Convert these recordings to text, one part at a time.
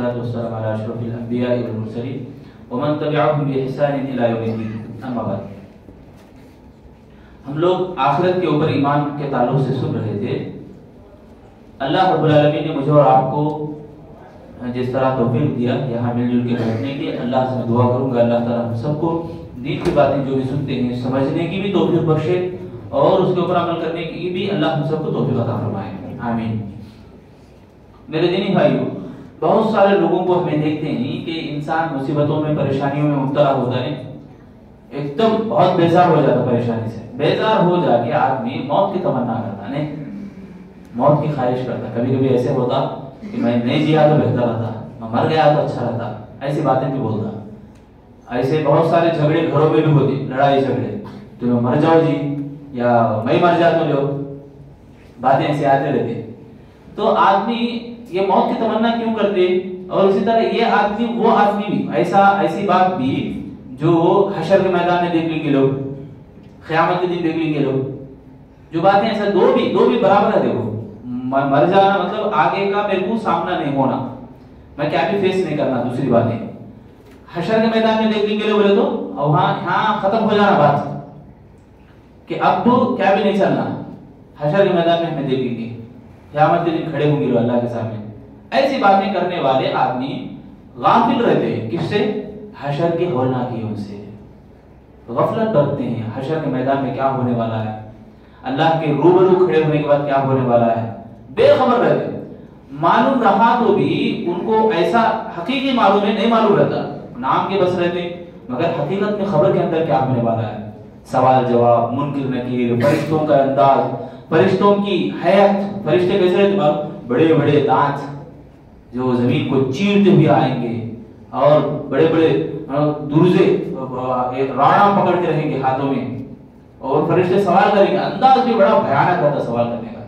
والصلاة والسلام على أشرف الأنبياء والمرسلين ومن تبعهم بإحسان إلى يوم الدين أما بعد. ہم لوگ آخرت کے اوپر ایمان کے تعلق سے سن رہے تھے. اللہ رب العالمین نے مجھے اور آپ کو جس طرح توفیق دیا یہاں مل جل کے بیٹھنے کی، اللہ سے میں دعا کروں گا اللہ تعالیٰ ہم سب کو دین کی باتیں جو بھی سنتے ہیں سمجھنے کی بھی توفیق بخشے اور اس کے اوپر عمل کرنے کی بھی اللہ ہم سب کو توفیق عطا فرمائے. آمین. میرے دینی بھائیو، بہت سارے لوگوں کو ہمیں دیکھتے ہیں کہ انسان مصیبتوں میں پریشانیوں میں مبتلا ہوتا ہے، ایک دم بہت بیزار ہو جاتا، پریشانی سے بیزار ہو جا کے آدمی موت کی تمنا کرتا ہے، موت کی خواہش کرتا. کبھی کبھی ایسے ہوتا کہ میں نہیں جیا تو بہتر رہتا، میں مر گیا تو اچھا رہتا، ایسی باتیں بھی بولتا. ایسے بہت سارے جھگڑے گھروں میں بھی ہوتے، لڑائی جھگڑے، تو میں مر جاؤ جی یا میں مر جاتا ہوں، باتیں ایسے آتے رہتے. تو آدمی یہ موت کی تمنا کیوں کرتے؟ اور اسی طرح یہ آدمی وہ آدمی بھی ایسی بات بھی جو حشر کے میدان میں دیکھ لیں گے لوگ، قیامت کے دن دیکھ لیں گے لوگ، جو باتیں ایسا دو بھی برابر ہے. دیکھو مر جانا مطلب آگے کا میرے کو سامنا نہیں ہونا، میں کیا بھی فیس نہیں کرنا. دوسری باتیں حشر کے میدان میں دیکھ لیں گے لوگ بولے تو وہاں ختم ہو جانا بات کہ اب تو کیا بھی نہیں چلنا. حشر کے میدان میں ہمیں دیکھ لیں گے، قیامت کے دن کھڑے ہوں گے اللہ کے سامنے. ایسی باتیں کرنے والے آدمی غافل رہتے ہیں. کس سے؟ حشر کی ہولناکیوں سے غفلت برتتے ہیں. حشر کے میدان میں کیا ہونے والا ہے، اللہ کے روبرو کھڑے ہونے کے بعد کیا ہونے والا ہے، بے خبر رہتے. معلوم رہا تو بھی ان کو ایسا حقیقی معلوم ہے نہیں معلوم رہتا، نام کے بس رہتے، مگر حقیقت میں خبر کے اندر کیا ہونے والا ہے. سوال جواب، منکر نکیر، فرشتوں کا انداز، فرشتوں کی حیات. فرشتے کیسے رہتے؟ بڑے بڑے دانت جو زمین کو چیرتے ہوئے آئیں گے اور بڑے بڑے درزے راڑا پکڑ کے رہیں گے ہاتھوں میں، اور فرشتے سوال کریں گے. انداز بھی بڑا بھیانک رہتا سوال کرنے کا.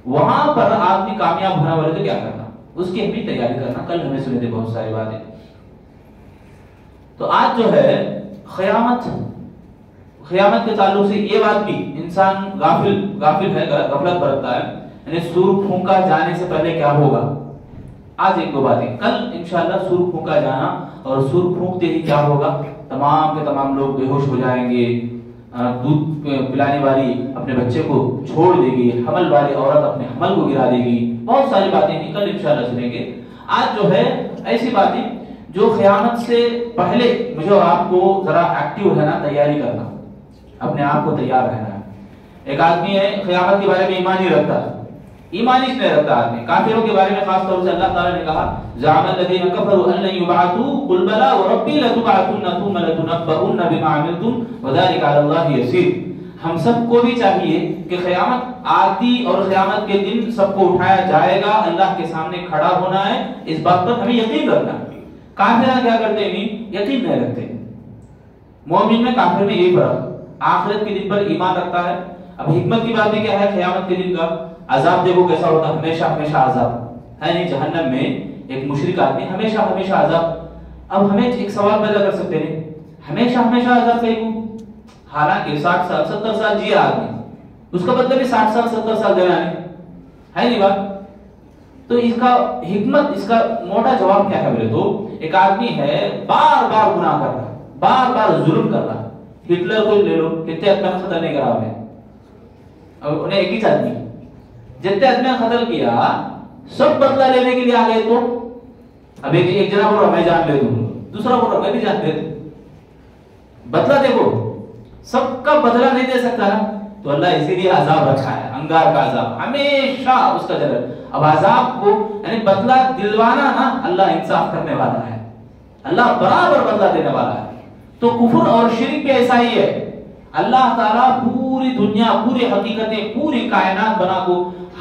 وہاں پر آدمی کامیاب ہونا والے تو کیا کرنا، اس کی ہمیں تیاری کرنا. کل ہمیں سنے تھے بہت ساری باتیں. تو آج جو ہے قیامت کے تعلق سے یہ بات بھی انسان غافل ہے، غفلت برتتا ہے. یعنی سور پھونکا جانے سے پہلے کیا ہوگا. آج ایک دو باتیں، کل انشاءاللہ سور پھونکا جانا اور سور پھونکتے ہی کیا ہوگا، تمام کے تمام لوگ بے ہوش ہو جائیں گے. دودھ پلانے والی اپنے بچے کو چھوڑ دے گی، حمل والی عورت اپنے حمل کو گرا دے گی. بہت ساری باتیں ہیں، کل انشاءاللہ سنیں گے. آج جو ہے ایسی باتیں جو قیامت سے پہلے مجھے اور آپ کو ذرا ایکٹیو رہنا، تیاری کرنا، اپنے آپ کو تیار رہنا ہے. ایک آدمی ہے قیامت کے بارے میں ایمان ہی رکھتا، ایمان ہی نہیں رکھتا آدمی. کافروں کے بارے میں خاص طور سے اللہ تعالیٰ نے کہا زعم الذين كفروا ان لن يبعثوا قل بلى وربي لتبعثن ثم لتنبؤن بما عملتم وذلك على الله يسير. ہم سب کو بھی چاہیے کہ قیامت آتی اور قیامت کے دن سب کو اٹھایا جائے گا، اللہ کے سامنے کھڑا ہونا ہے. اس بات پر ہمیں یقین رکھنا ہے. کافر کیا کرتے ہیں؟ یقین نہیں رکھتے. مومن میں کافر میں یہی فرق، آخرت کے دن پر ایمان رکھتا ہے. اب حکمت کی بات کیا ہے؟ قیامت کے دن کا عذاب دیکھو کیسا ہوتا، ہمیشہ عذاب ہے نہیں. جہنم میں ایک مشرک آدمی ہمیشہ عذاب. اب ہمیں ایک سوال پیدا کر سکتے ہیں، ہمیشہ عذاب کیوں؟ حالانکہ 60 سال 70 سال جیا آدمی، اس کا مطلب 60 سال 70 سال دینا ہے نہیں بات. تو اس کا حکمت، اس کا موٹا جواب کیا ہے بولے تو ایک آدمی ہے بار بار گناہ کر رہا، بار بار ظلم کر رہا. ہٹلر کو لے لو، کتنے آدمی قتل نہیں کرا انہیں، انہیں ایک ہی آدمی جتنے آدمی قتل کیا سب بدلہ لینے کے لیے آ گئے. تو اب ایک جنا بول رہا میں جان لے دوں، دوسرا بول رہا میں بھی جان لے دوں. بدلہ دیکھو، سب کا بدلہ نہیں دے سکتا نا. تو اللہ اسی لیے عذاب رکھا ہے، انگار کا عذاب ہمیشہ اس کا جلد. اب عذاب کو یعنی بدلہ دلوانا نا، اللہ انصاف کرنے والا ہے، اللہ برابر بدلہ دینے والا ہے. تو کفر اور شرک بھی ایسا ہی ہے. اللہ تعالیٰ پوری دنیا، پوری حقیقتیں، پوری کائنات بنا کو،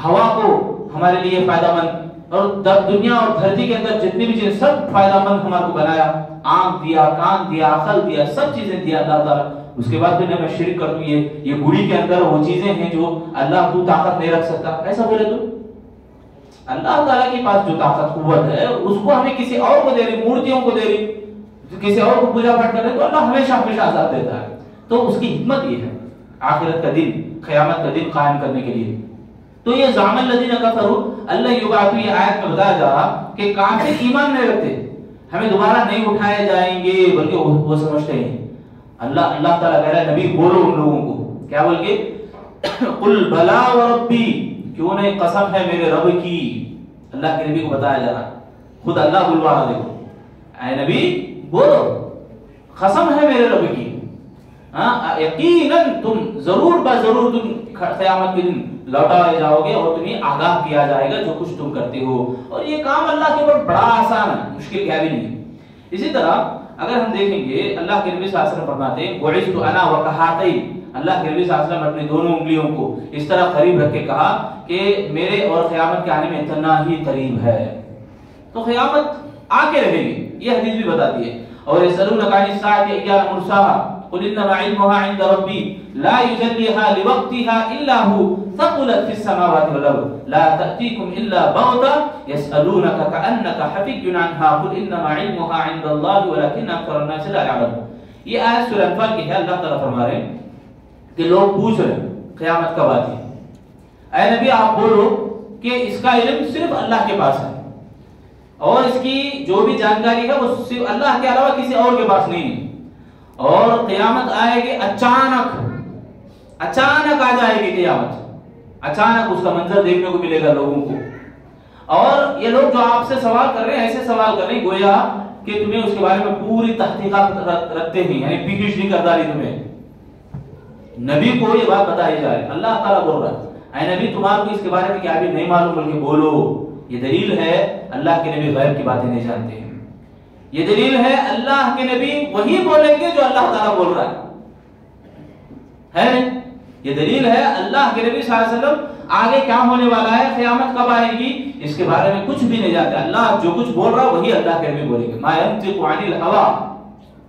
ہوا کو ہمارے لیے فائدہ مند، اور دنیا اور دھرتی کے اندر جتنی بھی چیزیں سب فائدہ مند ہمارے کو بنایا. آنکھ دیا، کان دیا، عقل دیا، سب چیزیں دیا اللہ تعالیٰ. اس کے بعد بھی میں شرک کر دوں یہ گڑی کے اندر وہ چیزیں ہیں جو اللہ تو طاقت نہیں رکھ سکتا، ایسا بولے تو اللہ تعالیٰ کے پاس جو طاقت قوت ہے اس کو ہمیں کسی اور کو دے رہی، مورتیوں کو دے رہی، کسی اور کو پوجا پاٹ کر رہے، تو اللہ ہمیشہ عذاب دیتا ہے. تو اس کی حکمت یہ ہے آخرت کا دن، قیامت کا دن قائم کرنے کے لیے. تو یہ زعم الذین کفروا اللہ یبعث، یہ آیت میں بتایا جا رہا کہ کافر ایمان نہیں رکھتے، ہمیں دوبارہ نہیں اٹھائے جائیں گے، بلکہ وہ سمجھتے ہیں اللہ تعالیٰ کہہ رہا ہے نبی بولو ان لوگوں کو کیا بول کے قل بلا وربی، کیوں نہیں قسم ہے میرے رب کی، اللہ کے نبی کو بتایا جا رہا، خود اللہ بلوا رہا، دیکھو اے نبی بولو قسم ہے میرے رب کی، یقیناً تم ضرور ضرور تم قیامت کے دن لوٹائے جاؤ گے اور تمہیں آگاہ کیا جائے گا جو کچھ تم کرتے ہو، اور یہ کام اللہ کے اوپر بڑا آسان ہے، مشکل کیا بھی نہیں۔ اسی طرح اگر ہم دیکھیں گے اللہ کے نبی صلی اللہ علیہ وسلم فرماتے ہیں بعثت انا وکہاتین، اللہ کے نبی صلی اللہ علیہ وسلم اپنی دونوں انگلیوں کو اس طرح قریب رکھ کے کہا کہ میرے اور قیامت کے آنے میں اتنا ہی قریب ہے، تو قیامت آ کے رہے گی، یہ حدیث بھی بتاتی ہے۔ اور یسألونک عن الساعة ایان مرساها قل انما علمها عند ربی لا یجلیها لوقتها الا هو ثقلت في السماوات والارض لا تأتيكم الا بغتة يسألونك كأنك حفي عنها قل انما علمها عند الله ولكن اكثر الناس لا يعلمون۔ یہ آیت سورہ انفال کی ہے، اللہ تعالیٰ فرما رہے ہیں کہ لوگ پوچھ رہے ہیں قیامت کب آتی ہے، اے نبی آپ بولو کہ اس کا علم صرف اللہ کے پاس ہے اور اس کی جو بھی جانکاری ہے وہ صرف اللہ کے علاوہ کسی اور کے پاس نہیں ہے، اور قیامت آئے گی اچانک آ جائے گی قیامت، اچانک اس کا منظر دیکھنے کو ملے گا لوگوں کو، اور یہ لوگ جو آپ سے سوال کر رہے ہیں ایسے سوال کر رہے ہیں گویا کہ تمہیں اس کے بارے میں پوری تحقیقات رکھتے ہیں، یعنی پی ایچ ڈی کردہ رہی تمہیں، نبی کو یہ بات بتائی جائے، اللہ تعالیٰ بول رہا ہے اے نبی تمہارے کو اس کے بارے میں کیا بھی نہیں معلوم بلکہ بولو، یہ دلیل ہے اللہ کے نبی غیب کی باتیں نہیں جانتے ہیں، یہ دلیل ہے اللہ کے نبی وہی بولیں گے جو اللہ تعالیٰ بول رہا ہے، یہ دلیل ہے اللہ کے نبی صلی اللہ علیہ وسلم آگے کیا ہونے والا ہے، قیامت کب آئے گی اس کے بارے میں کچھ بھی نہیں جانتے، اللہ جو کچھ بول رہا وہی اللہ کے نبی بولیں گے، ما ينطق عن الهوى،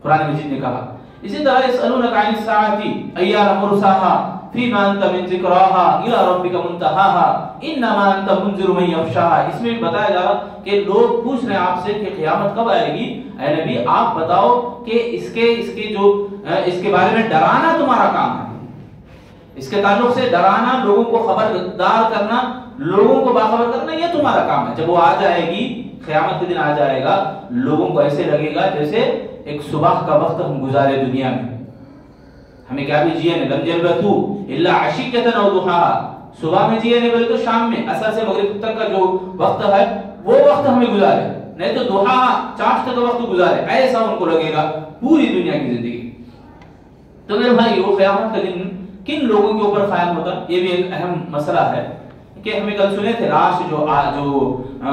قرآن مجید نے کہا۔ اسی طرح يسألونك عن الساعة أيان مرساها فيما أنت من ذكراها إلى ربك منتهاها إنما أنت منذر من يخشاها، اس میں بتایا جا رہا کہ لوگ پوچھ رہے ہیں آپ سے کہ قیامت کب آئے گی، اے نبی آپ بتاؤ کہ اس کے بارے میں ڈرانا تمہارا کام ہے، اس کے تعلق سے ڈرانا، لوگوں کو خبردار کرنا، لوگوں کو باخبر کرنا، یہ تمہارا کام ہے۔ جب وہ آ جائے گی قیامت کے دن آ جائے گا، لوگوں کو ایسے لگے گا جیسے ایک صبح کا وقت ہم گزارے دنیا میں، ہمیں کیا بھی جیے نہیں، لم یلبثوا الا عشیۃ او ضحاها، صبح میں جیے نہیں بلکہ شام میں عصر سے مغرب تک کا جو وقت ہے وہ وقت ہمیں گزارے، نہیں تو ضحاها چاشت کا وقت گزارے، ایسا ان کو لگے گا پوری دنیا کی زندگی۔ تو میرے بھائی وہ قیامت کا دن کن لوگوں کے اوپر قائم ہوتا، یہ بھی ایک اہم مسئلہ ہے کہ ہمیں کل سنے تھے لاسٹ جو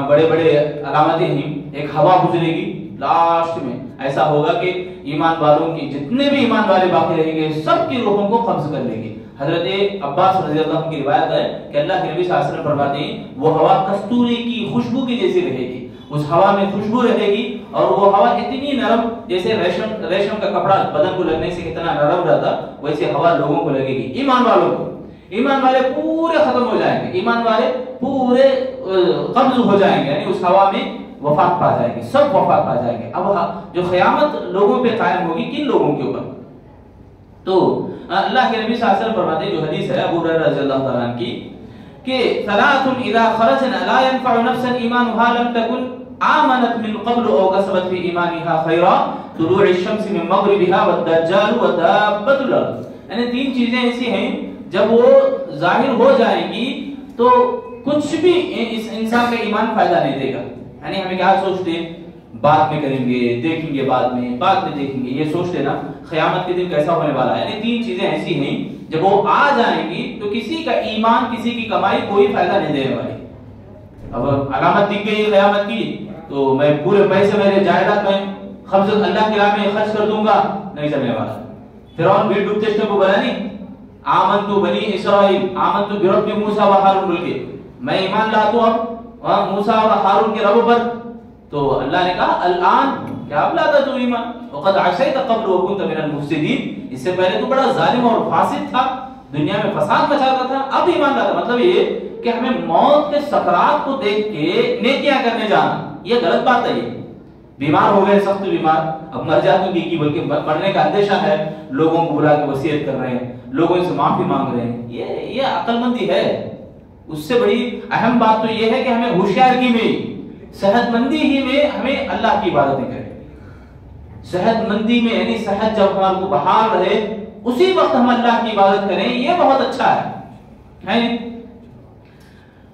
بڑے بڑے علامتیں ہیں، ایک ہوا گزرے گی، لاسٹ میں ایسا ہوگا کہ ایمان والوں کی جتنے بھی ایمان والے باقی رہیں گے سب کی روحوں کو قبض کر لے گی۔ حضرت عباس رضی اللہ عنہ کی روایت ہے کہ اللہ کے نبی صلی اللہ علیہ وسلم فرماتے ہیں وہ ہوا کستوری کی خوشبو کی جیسی رہے گی، اس ہوا میں خوشبو رہے گی، اور وہ ہوا اتنی نرم جیسے ریشم کا کپڑا بدن کو لگنے سے کتنا نرم رہتا ویسے ہوا لوگوں کو لگے گی، ایمان والوں کو۔ ایمان والے پورے ختم ہو جائیں گے، ایمان والے پورے قبض ہو جائیں گے، یعنی اس ہوا میں وفات پا جائے گی، سب وفات پا جائیں گے۔ اب جو قیامت لوگوں پہ قائم ہوگی کن لوگوں کے اوپر، تو اللہ کے نبی صلی اللہ علیہ وسلم فرماتے ہیں جو حدیث ہے ابو ہریرہ رضی اللہ تعالیٰ عنہ کی کہ ثلاث اذا خرجنا لا ينفع نفسا ایمانها لم تكن آمنت من قبل او کسبت في ایمانها خیرا طلوع الشمس من مغربها والدجال ودابۃ الارض، یعنی تین چیزیں ایسی ہیں جب وہ ظاہر ہو جائیں گی تو کچھ بھی اس انسان کا ایمان فائدہ نہیں دے گا، یعنی ہمیں کیا سوچتے ہیں بعد میں کریں گے، دیکھیں گے بعد میں دیکھیں گے، یہ سوچتے نا قیامت کے دن کیسا ہونے والا ہے، یعنی تین چیزیں ایسی ہیں جب وہ آ جائیں گی تو کسی کا ایمان کسی کی کمائی کوئی فائدہ نہیں دینے والی۔ اب علامت دکھ گئی قیامت کی تو میں پورے پیسے میرے جائیداد میں قبض اللہ کی راہ میں خرچ کر دوں گا، نہیں چلنے والا۔ فرعون بھی ڈوبتے کو بولا نہیں آمنت بنی اسرائیل آمنت برب موسیٰ و ہارون، بول کے میں ایمان لاتا ہوں اب موسیٰ اور ہارون کے رب پر، تو اللہ نے کہا الان کیا اب لاتا تو ایمان، وقد عصیت قبل وکنت من المفسدین، اس سے پہلے تو بڑا ظالم اور فاسد تھا، دنیا میں فساد مچاتا تھا، اب ایمان لاتا۔ مطلب یہ کہ ہمیں موت کے سکرات کو دیکھ کے نیکیاں کرنے جانا یہ غلط بات ہے۔ یہ بیمار ہو گئے سخت بیمار، اب مر جاتے کی بلکہ مرنے کا اندیشہ ہے، لوگوں کو بلا کے وصیت کر رہے ہیں، لوگوں سے معافی مانگ رہے ہیں، یہ عقل مندی ہے؟ اس سے بڑی اہم بات تو یہ ہے کہ ہمیں ہوشیارگی میں، صحت مندی ہی میں ہمیں اللہ کی عبادتیں کریں. صحت مندی میں یعنی صحت جب ہمارے کو بحال رہے اسی وقت ہم اللہ کی عبادت کریں، یہ بہت اچھا ہے.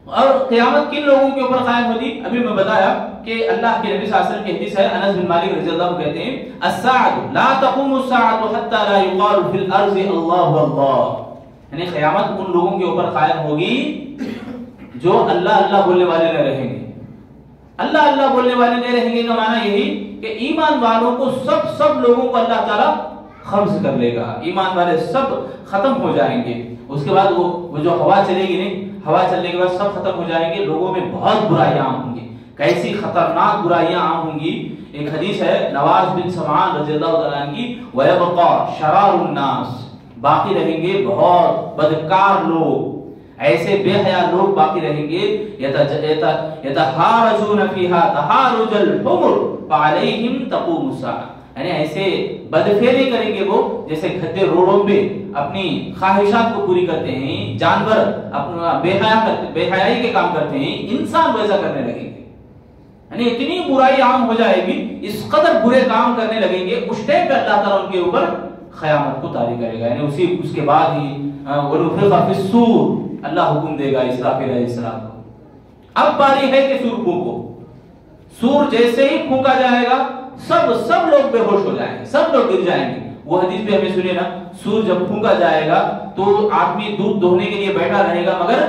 اور قیامت کن لوگوں کے اوپر قائم ہوتی؟ ابھی میں بتایا کہ اللہ کے نبی صلی اللہ علیہ وسلم کی حدیث ہے، انس بن مالک رضی اللہ عنہ کہتے ہیں الساعة لا تقوم الساعة حتى لا يقال في الارض اللہ اللہ. یعنی قیامت ان لوگوں کے اوپر قائم ہوگی جو اللہ اللہ بولنے والے نہ رہیں گے. اللہ اللہ بولنے والے نہیں رہیں گے کا معنی یہی کہ ایمان والوں کو سب لوگوں کو اللہ تعالیٰ قبض کر لے گا، ایمان والے سب ختم ہو جائیں گے. اس کے بعد وہ جو ہوا چلے گی نہیں، ہوا چلنے کے بعد سب ختم ہو جائیں گے. لوگوں میں بہت برائیاں عام ہوں گی، کیسی خطرناک برائیاں عام ہوں گی. ایک حدیث ہے نواز بن سمعان رضی اللہ تعالیٰ عنہ کی، وَيَبْقَى شَرَارُ النَّاسِ، باقی رہیں گے بہت بدکار لوگ، ایسے بے حیا لوگ باقی رہیں گے. يَتَحَارَجُونَ فِيهَا تَحَارُجَ الْحُمُرِ فَعَلَيْهِمْ تَقُومُ السَّاعَةُ. یعنی ایسے بدفعلی کریں گے وہ جیسے گدھے روڈوں پہ اپنی خواہشات کو پوری کرتے ہیں، جانور اپنا بے حیائی کے کام کرتے ہیں، انسان ویسا کرنے لگیں گے. یعنی اتنی برائی عام ہو جائے گی، اس قدر برے کام کرنے لگیں گے، اس ٹائم پہ اللہ تعالیٰ ان کے اوپر قیامت کو طاری کرے گا. یعنی اس کے بعد ہی وَنُفِخَ فِي الصُّورِ، اللہ حکم دے گا اسرافیل علیہ السلام کو. اب باری ہے کہ سور پھونکو. سور جیسے ہی پھونکا جائے گا سب لوگ بے ہوش ہو جائیں گے، سب لوگ گر جائیں گے. وہ حدیث بھی ہمیں سنیے نا، سور جب پھونکا جائے گا تو آدمی دودھ دوہنے کے لیے بیٹھا رہے گا مگر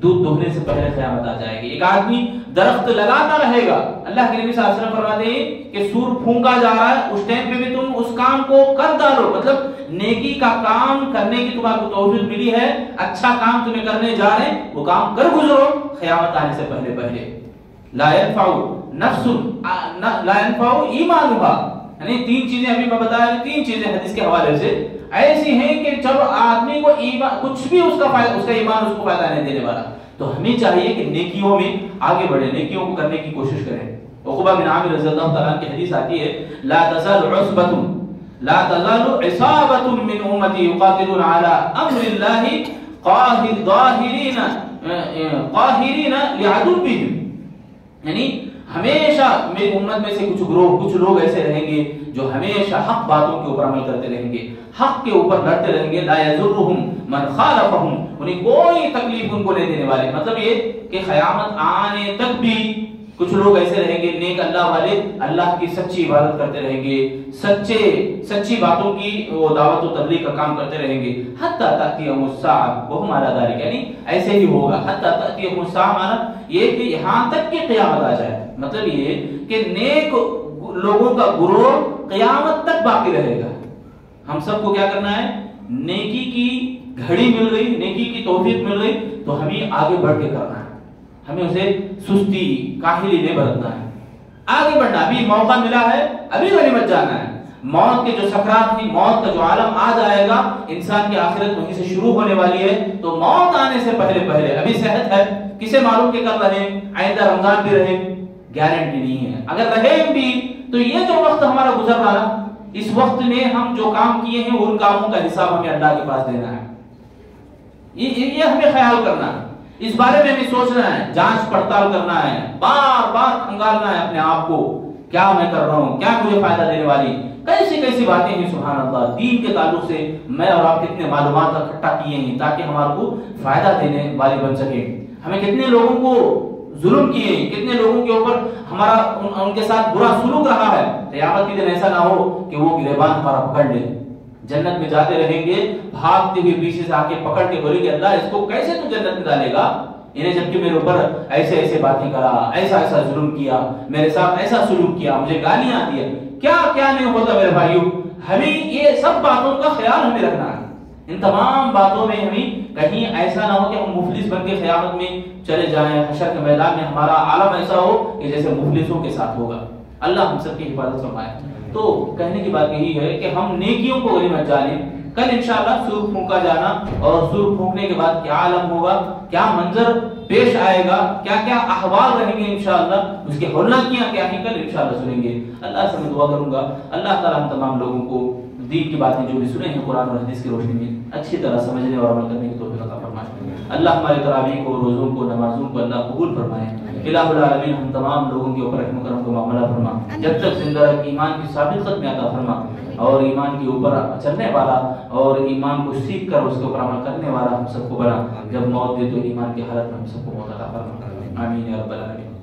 دودھ دوہنے سے پہلے قیامت آ جائے گی. ایک آدمی درخت لگاتا رہے گا. اللہ کے نبی صلی اللہ علیہ وسلم فرماتے ہیں کہ سور پھونکا جا رہا ہے، اس ٹائم پہ بھی تم اس کام کو کر ڈالو. مطلب نیکی کا کام کرنے کی تمہارے کو توفیق ملی ہے، اچھا کام تمہیں کرنے جا رہے ہیں، وہ کام کر گزرو قیامت آنے سے پہلے. لا ينفع نفس لا ينفع ایمانها. یعنی تین چیزیں ابھی میں بتایا، تین چیزیں حدیث کے حوالے سے ایسی ہیں کہ جب آدمی کو ایمان کچھ بھی اس کا ایمان اس کو فائدہ نہیں دینے والا. تو ہمیں چاہیے کہ نیکیوں میں آگے بڑھیں، نیکیوں کو کرنے کی کوشش کریں. عقبہ بن عامر رضی اللہ تعالیٰ عنہ کی حدیث آتی ہے لا تزال عصابة من امتی يقاتلون على امر الله قاهرين لعدوهم. یعنی ہمیشہ میری امت میں سے کچھ لوگ ایسے رہیں گے جو ہمیشہ حق باتوں کے اوپر عمل کرتے رہیں گے، حق کے اوپر لڑتے رہیں گے. لا يضرهم من خالفهم، انہیں کوئی تکلیف ان کو نہیں دینے والے. مطلب یہ کہ قیامت آنے تک بھی کچھ لوگ ایسے رہیں گے نیک اللہ والے، اللہ کی سچی عبادت کرتے رہیں گے، سچی باتوں کی وہ دعوت و تبلیغ کا کام کرتے رہیں گے. حتی تأتیہم الساعة وہم علی ذلک، یعنی ایسے ہی ہوگا. حتی تأتیہم الساعة معنی یہ کہ یہاں تک کہ قیامت آ جائے. مطلب یہ کہ نیک لوگوں کا گروہ قیامت تک باقی رہے گا. ہم سب کو کیا کرنا ہے؟ نیکی کی گھڑی مل گئی، نیکی کی توفیق مل گئی تو ہمیں آگے بڑھ کے کرنا ہے. ہمیں اسے سستی کاہلی نہیں برتنا ہے، آگے بڑھنا. ابھی موقع ملا ہے، ابھی غنیمت جانا ہے. موت کے جو سکرات کی، موت کا جو عالم آ جائے گا، انسان کی آخرت وہیں سے شروع ہونے والی ہے. تو موت آنے سے پہلے ابھی صحت ہے، کسے معلوم کہ کر رہے ہیں آئندہ رمضان بھی رہے، گارنٹی نہیں ہے. اگر رہے بھی تو یہ جو وقت ہمارا گزر رہا ہے، اس وقت میں ہم جو کام کیے ہیں ان کاموں کا حساب ہمیں اللہ کے پاس دینا ہے. یہ ہمیں خیال کرنا ہے، اس بارے میں ہمیں سوچنا ہے، جانچ پڑتال کرنا ہے، بار بار کھنگالنا ہے اپنے آپ کو، کیا میں کر رہا ہوں، کیا مجھے فائدہ دینے والی کیسی باتیں ہیں. سبحان اللہ، دین کے تعلق سے میں اور آپ کتنے معلومات اکٹھا کیے ہیں تاکہ ہمارے کو فائدہ دینے والی بن سکے. ہمیں کتنے لوگوں کو ظلم کیے، کتنے لوگوں کے اوپر ہمارا ان کے ساتھ برا سلوک رہا ہے. قیامت کے دن ایسا نہ ہو کہ وہ گریبان ہمارا پکڑ لے. جنت میں جاتے رہیں گے، بھاگتے ہوئے پیچھے سے آ کے پکڑ کے بولے گے اللہ اس کو کیسے تو جنت میں ڈالے گا، انہیں جبکہ میرے اوپر ایسے باتیں کرا، ایسا ظلم کیا، میرے ساتھ ایسا سلوک کیا، مجھے گالیاں دیا. کیا نہیں ہوتا میرے بھائیوں. ہمیں یہ سب باتوں کا خیال ہمیں رکھنا ہے. ان تمام باتوں میں ہمیں کہیں ایسا نہ ہو کہ ہم مفلس بن کے قیامت میں چلے جائیں، حشر کے میدان میں ہمارا عالم ایسا ہو کہ جیسے مفلسوں کے ساتھ ہوگا. اللہ ہم سب کی حفاظت فرمائے. تو کہنے کی بات یہی ہے کہ ہم نیکیوں کو غنیمت جانیں. کل انشاءاللہ سور پھونکا جانا اور سور پھونکنے کے بعد کیا عالم ہوگا، کیا منظر پیش آئے گا، کیا احوال رہیں گے انشاءاللہ، اس کی ہولناکیاں کیا ہیں، کل انشاءاللہ سنیں گے. اللہ سے میں دعا کروں گا اللہ تعالی ہم تمام لوگوں کو دین کی باتیں جو بھی سنے ہیں قرآن اور حدیث کی روشنی میں اچھی طرح سمجھنے اور عمل کرنے کی توفیق عطا فرمائے۔ اللہ ہمارے تراویح کو، روزوں کو، نمازوں کو اللہ قبول فرمائے۔ الہ العالمین ہم تمام لوگوں کے اوپر رحم و کرم کو معاملہ فرما، جب تک زندہ رکھ ایمان کی ثابت قدمی عطا فرما، اور ایمان کے اوپر چلنے والا اور ایمان کو سیکھ کر اس کے اوپر عمل کرنے والا ہم سب کو بنا، جب موت دے تو ایمان کی حالت میں ہم سب کو موت عطا فرما۔ آمین یا رب العالمین۔